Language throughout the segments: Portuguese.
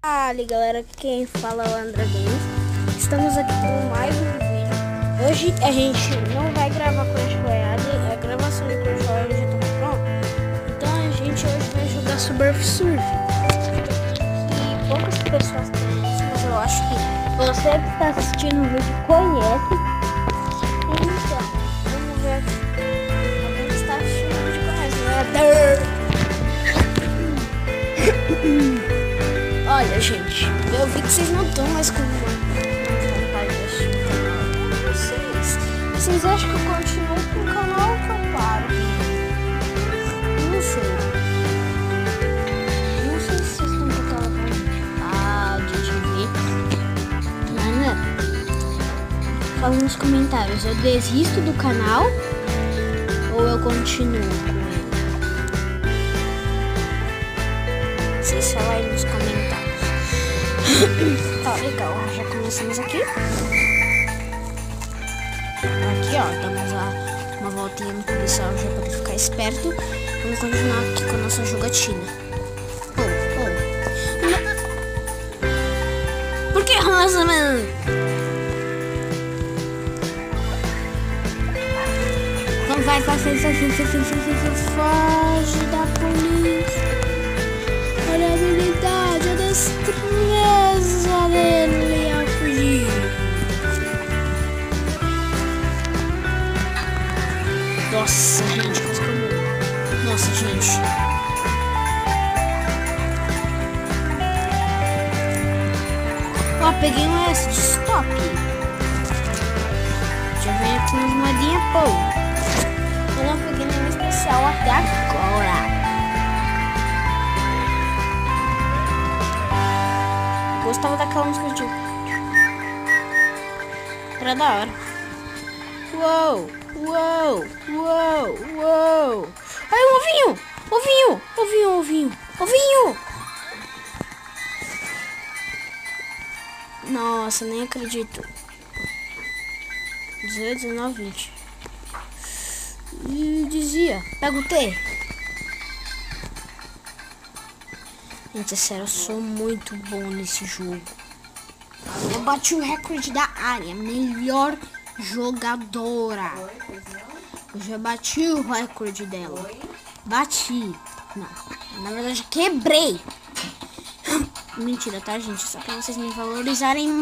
Ali galera, quem fala é o André Games. Estamos aqui com mais um vídeo. Hoje a gente não vai gravar Clash Royale, a gravação de Clash Royale já está pronta. Então a gente hoje vai jogar Subway Surf. E poucas pessoas conhecem, mas eu acho que você que está assistindo o vídeo conhece. Então, vamos ver aqui. Alguém que está assistindo o vídeo conhece, né? Olha, gente, eu vi que vocês não estão mais com vontade de assistir o canal de vocês. Vocês acham que eu continuo com o canal ou que eu paro? Não sei. Não sei se vocês estão com aquela vontade de ver. Ana, fala nos comentários, eu desisto do canal ou eu continuo com ele? Vocês falam aí nos comentários. Tá legal, já começamos aqui. Aqui ó, damos uma voltinha no policial já para ficar esperto. Vamos continuar aqui com a nossa jogatina. Por que rosa, mano? Então vai, foge da polícia. Olha a habilidade, a destreza dele ao fugir. Nossa, gente, quase que eu morro. Nossa, gente. Ó, peguei um S de stop. Já vem aqui umas moedinhas, pô. Eu não peguei nenhum especial até agora. Gostava daquela música de... Era da hora. Uou, uou, uou, uou. Ai, um ovinho! Ovinho, ovinho, ovinho, ovinho! Nossa, nem acredito. 18, 19, 20. E dizia, pega o T. Gente, é sério, eu sou muito bom nesse jogo. Eu bati o recorde da área, melhor jogadora. Eu já bati o recorde dela. Bati. Não, na verdade quebrei. Mentira, tá, gente? Só pra vocês me valorizarem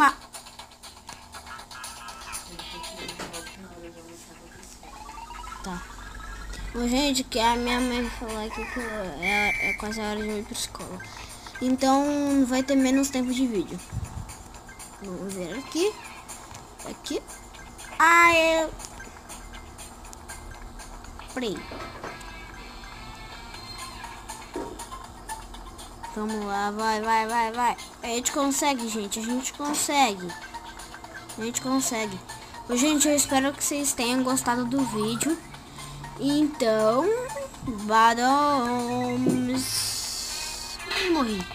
Tá. Bom, gente, que a minha mãe falou aqui que é quase a hora de eu ir pra escola. Então vai ter menos tempo de vídeo. Vamos ver aqui. Aqui. Ah, eu... Play. Vamos lá, vai. A gente consegue, gente. A gente consegue. Bom, gente, eu espero que vocês tenham gostado do vídeo. Então, vamos... Morri.